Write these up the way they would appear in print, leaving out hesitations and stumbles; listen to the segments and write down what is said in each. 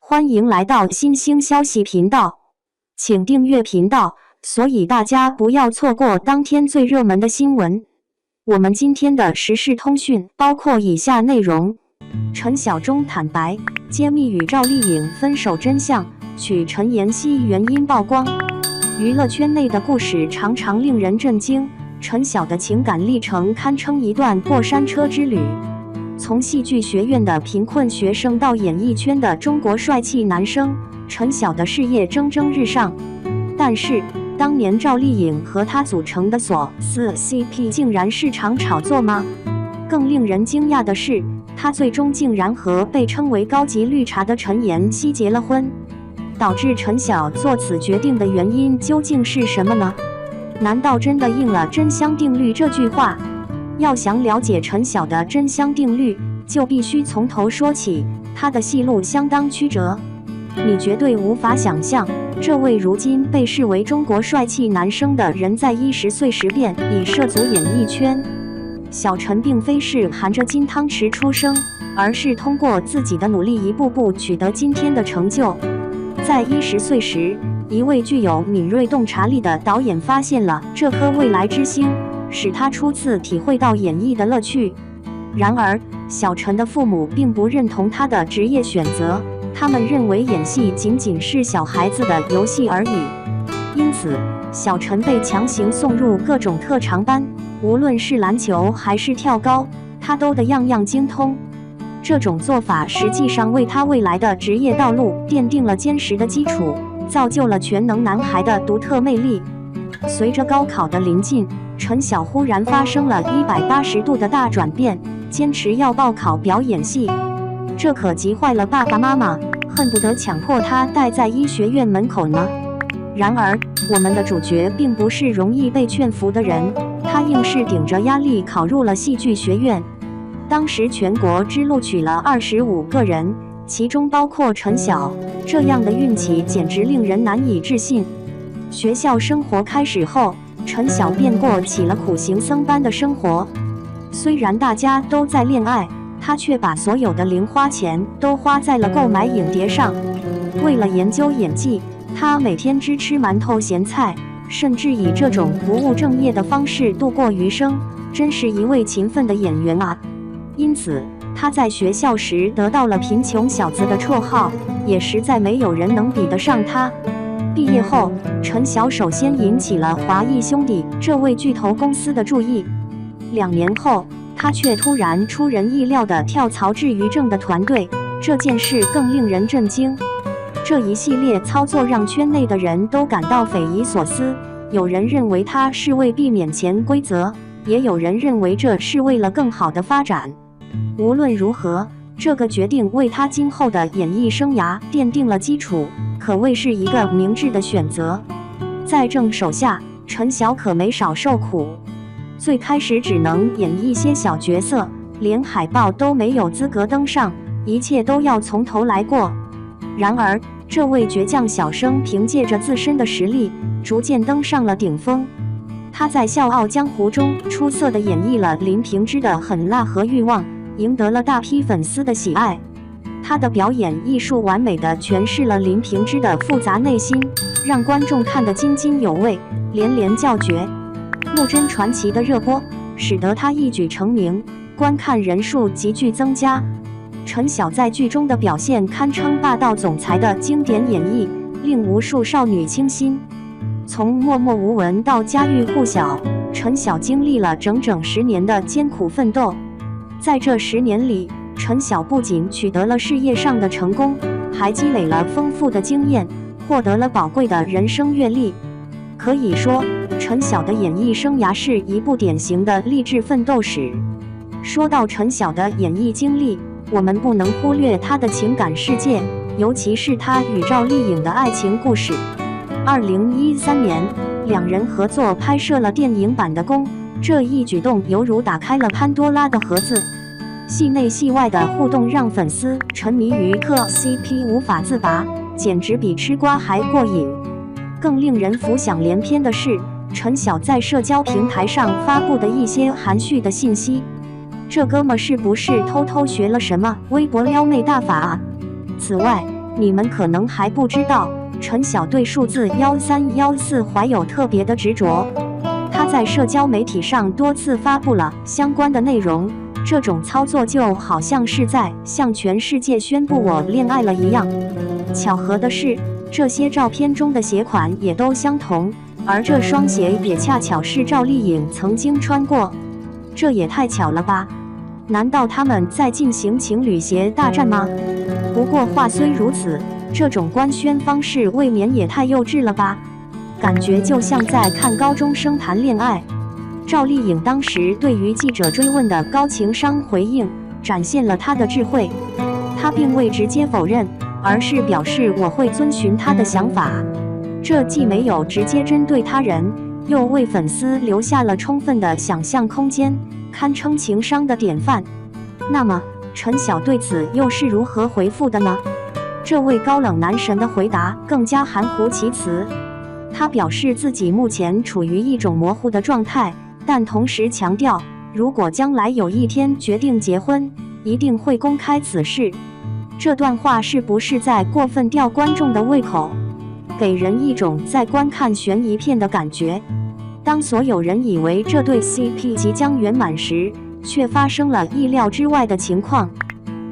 欢迎来到新兴消息频道，请订阅频道，所以大家不要错过当天最热门的新闻。我们今天的时事通讯包括以下内容：陈晓忠坦白揭秘与赵丽颖分手真相，娶陈妍希原因曝光。娱乐圈内的故事常常令人震惊，陈晓的情感历程堪称一段过山车之旅。从戏剧学院的贫困学生到演艺圈的中国帅气男生，陈晓的事业蒸蒸日上。但是，当年赵丽颖和他组成的锁死 CP 竟然是场炒作吗？更令人惊讶的是，他最终竟然和被称为高级绿茶的陈妍希结了婚。导致陈晓做此决定的原因究竟是什么呢？难道真的应了真香定律这句话？要想了解陈晓的真香定律，就必须从头说起。他的戏路相当曲折，你绝对无法想象，这位如今被视为中国帅气男生的人，在10岁时便已涉足演艺圈。小陈并非是含着金汤匙出生，而是通过自己的努力一步步取得今天的成就。在10岁时，一位具有敏锐洞察力的导演发现了这颗未来之星，使他初次体会到演艺的乐趣。然而，小陈的父母并不认同他的职业选择，他们认为演戏仅仅是小孩子的游戏而已。因此，小陈被强行送入各种特长班，无论是篮球还是跳高，他都得样样精通。这种做法实际上为他未来的职业道路奠定了坚实的基础，造就了全能男孩的独特魅力。随着高考的临近，陈晓忽然发生了180度的大转变，坚持要报考表演系，这可急坏了爸爸妈妈，恨不得强迫他待在医学院门口呢。然而，我们的主角并不是容易被劝服的人，他硬是顶着压力考入了戏剧学院。当时全国只录取了25个人，其中包括陈晓，这样的运气简直令人难以置信。学校生活开始后，陈晓便过起了苦行僧般的生活。虽然大家都在恋爱，他却把所有的零花钱都花在了购买影碟上。为了研究演技，他每天只吃馒头咸菜，甚至以这种不务正业的方式度过余生，真是一位勤奋的演员啊！因此，他在学校时得到了贫穷小子的绰号，也实在没有人能比得上他。毕业后，陈晓首先引起了华谊兄弟这位巨头公司的注意。2年后，他却突然出人意料地跳槽至于正的团队，这件事更令人震惊。这一系列操作让圈内的人都感到匪夷所思，有人认为他是为避免潜规则，也有人认为这是为了更好的发展。无论如何，这个决定为他今后的演艺生涯奠定了基础，可谓是一个明智的选择。在正手下，陈晓可没少受苦。最开始只能演一些小角色，连海报都没有资格登上，一切都要从头来过。然而，这位倔强小生凭借着自身的实力，逐渐登上了顶峰。他在《笑傲江湖》中出色地演绎了林平之的狠辣和欲望，赢得了大批粉丝的喜爱。他的表演艺术完美地诠释了林平之的复杂内心，让观众看得津津有味，连连叫绝。《陆贞传奇》的热播，使得他一举成名，观看人数急剧增加。陈晓在剧中的表现堪称霸道总裁的经典演绎，令无数少女倾心。从默默无闻到家喻户晓，陈晓经历了整整10年的艰苦奋斗。在这10年里，陈晓不仅取得了事业上的成功，还积累了丰富的经验，获得了宝贵的人生阅历。可以说，陈晓的演艺生涯是一部典型的励志奋斗史。说到陈晓的演艺经历，我们不能忽略他的情感世界，尤其是他与赵丽颖的爱情故事。2013年，2人合作拍摄了电影版的《宫》，这一举动犹如打开了潘多拉的盒子。戏内戏外的互动让粉丝沉迷于磕 CP 无法自拔，简直比吃瓜还过瘾。更令人浮想联翩的是，陈晓在社交平台上发布的一些含蓄的信息。这哥们是不是偷偷学了什么微博撩妹大法啊？此外，你们可能还不知道，陈晓对数字1314怀有特别的执着。他在社交媒体上多次发布了相关的内容，这种操作就好像是在向全世界宣布我恋爱了一样。巧合的是，这些照片中的鞋款也都相同，而这双鞋也恰巧是赵丽颖曾经穿过。这也太巧了吧？难道他们在进行情侣鞋大战吗？不过话虽如此，这种官宣方式未免也太幼稚了吧？感觉就像在看高中生谈恋爱。赵丽颖当时对于记者追问的高情商回应，展现了她的智慧。她并未直接否认，而是表示我会遵循她的想法。这既没有直接针对他人，又为粉丝留下了充分的想象空间，堪称情商的典范。那么，陈晓对此又是如何回复的呢？这位高冷男神的回答更加含糊其辞。他表示自己目前处于一种模糊的状态，但同时强调，如果将来有一天决定结婚，一定会公开此事。这段话是不是在过分吊观众的胃口？给人一种在观看悬疑片的感觉。当所有人以为这对 CP 即将圆满时，却发生了意料之外的情况。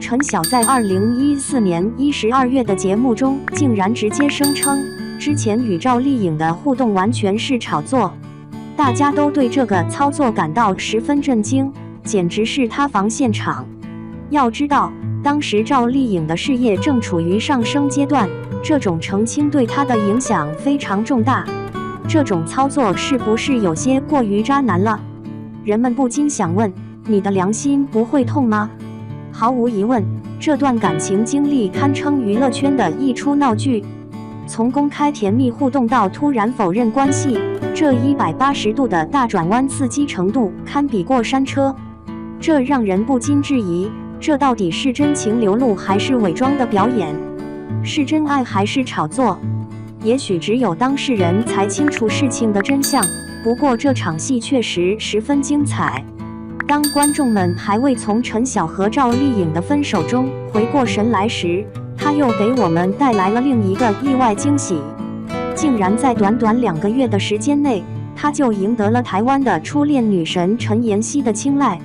陈晓在2014年12月的节目中，竟然直接声称，之前与赵丽颖的互动完全是炒作。大家都对这个操作感到十分震惊，简直是塌房现场。要知道，当时赵丽颖的事业正处于上升阶段，这种澄清对她的影响非常重大。这种操作是不是有些过于渣男了？人们不禁想问，你的良心不会痛吗？毫无疑问，这段感情经历堪称娱乐圈的一出闹剧。从公开甜蜜互动到突然否认关系，这180度的大转弯刺激程度堪比过山车。这让人不禁质疑，这到底是真情流露还是伪装的表演？是真爱还是炒作？也许只有当事人才清楚事情的真相，不过这场戏确实十分精彩。当观众们还未从陈晓和赵丽颖的分手中回过神来时，他又给我们带来了另一个意外惊喜，竟然在短短2个月的时间内，他就赢得了台湾的初恋女神陈妍希的青睐。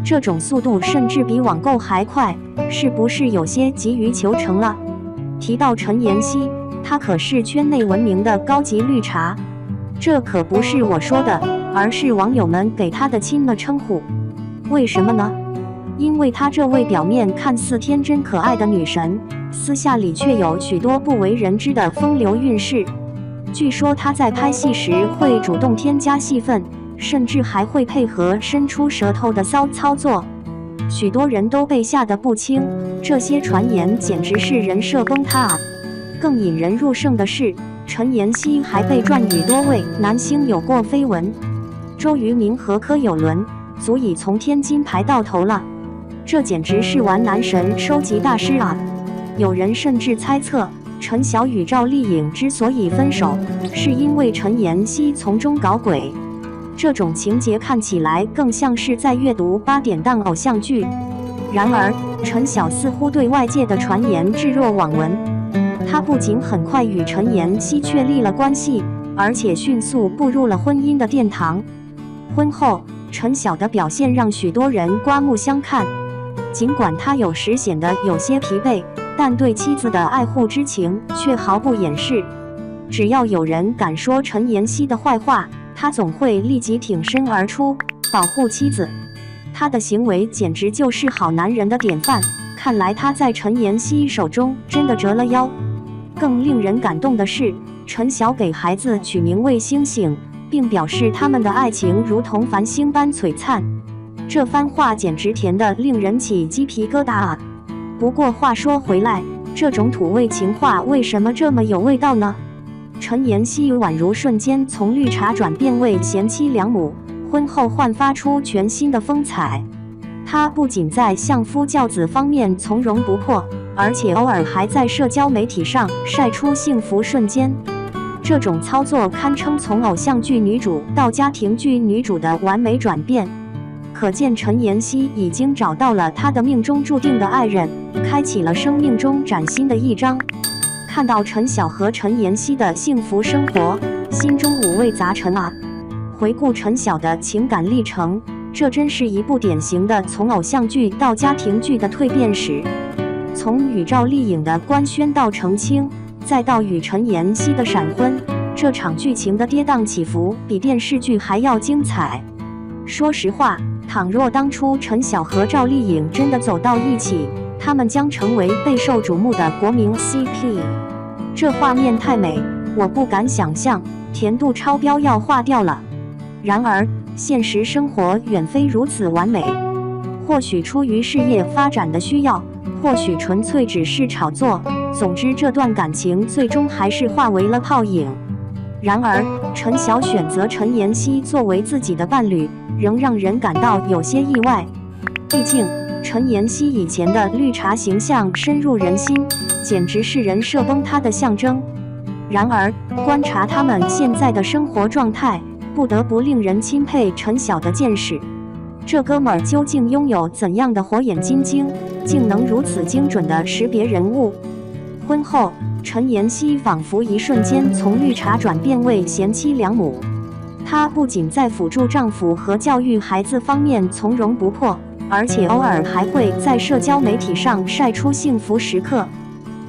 这种速度甚至比网购还快，是不是有些急于求成了？提到陈妍希，她可是圈内闻名的高级绿茶，这可不是我说的，而是网友们给她的亲昵称呼。为什么呢？因为她这位表面看似天真可爱的女神，私下里却有许多不为人知的风流韵事。据说她在拍戏时会主动添加戏份，甚至还会配合伸出舌头的骚操作，许多人都被吓得不轻。这些传言简直是人设崩塌啊！更引人入胜的是，陈妍希还被传与多位男星有过绯闻。周渝民和柯有伦足以从天津排到头了，这简直是玩男神收集大师啊！有人甚至猜测，陈晓与赵丽颖之所以分手，是因为陈妍希从中搞鬼。这种情节看起来更像是在阅读8点档偶像剧。然而，陈晓似乎对外界的传言置若罔闻。他不仅很快与陈妍希确立了关系，而且迅速步入了婚姻的殿堂。婚后，陈晓的表现让许多人刮目相看。尽管他有时显得有些疲惫，但对妻子的爱护之情却毫不掩饰。只要有人敢说陈妍希的坏话，他总会立即挺身而出，保护妻子。他的行为简直就是好男人的典范，看来他在陈妍希手中真的折了腰。更令人感动的是，陈晓给孩子取名为星星，并表示他们的爱情如同繁星般璀璨。这番话简直甜得令人起鸡皮疙瘩啊！不过话说回来，这种土味情话为什么这么有味道呢？陈妍希宛如瞬间从绿茶转变为贤妻良母，婚后焕发出全新的风采。她不仅在相夫教子方面从容不迫，而且偶尔还在社交媒体上晒出幸福瞬间。这种操作堪称从偶像剧女主到家庭剧女主的完美转变。可见陈妍希已经找到了她的命中注定的爱人，开启了生命中崭新的一章。看到陈晓和陈妍希的幸福生活，心中五味杂陈啊！回顾陈晓的情感历程，这真是一部典型的从偶像剧到家庭剧的蜕变史。从与赵丽颖的官宣到澄清，再到与陈妍希的闪婚，这场剧情的跌宕起伏比电视剧还要精彩。说实话，倘若当初陈晓和赵丽颖真的走到一起，他们将成为备受瞩目的国民 CP。这画面太美，我不敢想象，甜度超标要化掉了。然而，现实生活远非如此完美。或许出于事业发展的需要，或许纯粹只是炒作。总之，这段感情最终还是化为了泡影。然而，陈晓选择陈妍希作为自己的伴侣，仍让人感到有些意外。毕竟，陈妍希以前的绿茶形象深入人心，简直是人设崩塌的象征。然而，观察他们现在的生活状态，不得不令人钦佩陈晓的见识。这哥们儿究竟拥有怎样的火眼金睛，竟能如此精准地识别人物？婚后，陈妍希仿佛一瞬间从绿茶转变为贤妻良母。她不仅在辅助丈夫和教育孩子方面从容不迫，而且偶尔还会在社交媒体上晒出幸福时刻。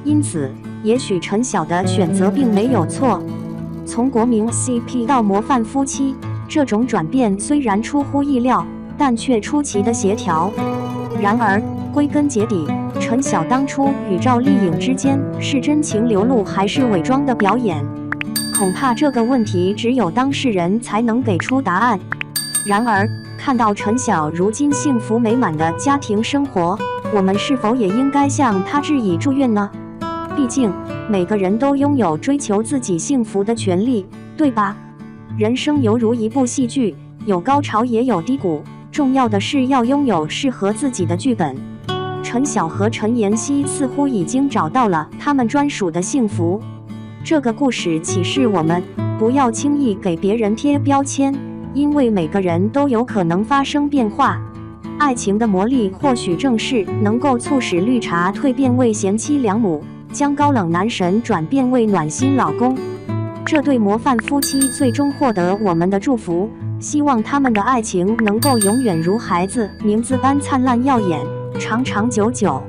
因此，也许陈晓的选择并没有错。从国民 CP 到模范夫妻，这种转变虽然出乎意料，但却出奇的协调。然而，归根结底，陈晓当初与赵丽颖之间是真情流露还是伪装的表演？恐怕这个问题只有当事人才能给出答案。然而，看到陈晓如今幸福美满的家庭生活，我们是否也应该向他致以祝愿呢？毕竟，每个人都拥有追求自己幸福的权利，对吧？人生犹如一部戏剧，有高潮也有低谷，重要的是要拥有适合自己的剧本。陈晓和陈妍希似乎已经找到了他们专属的幸福。这个故事启示我们，不要轻易给别人贴标签，因为每个人都有可能发生变化。爱情的魔力或许正是能够促使绿茶蜕变为贤妻良母，将高冷男神转变为暖心老公。这对模范夫妻最终获得我们的祝福，希望他们的爱情能够永远如孩子名字般灿烂耀眼，长长久久。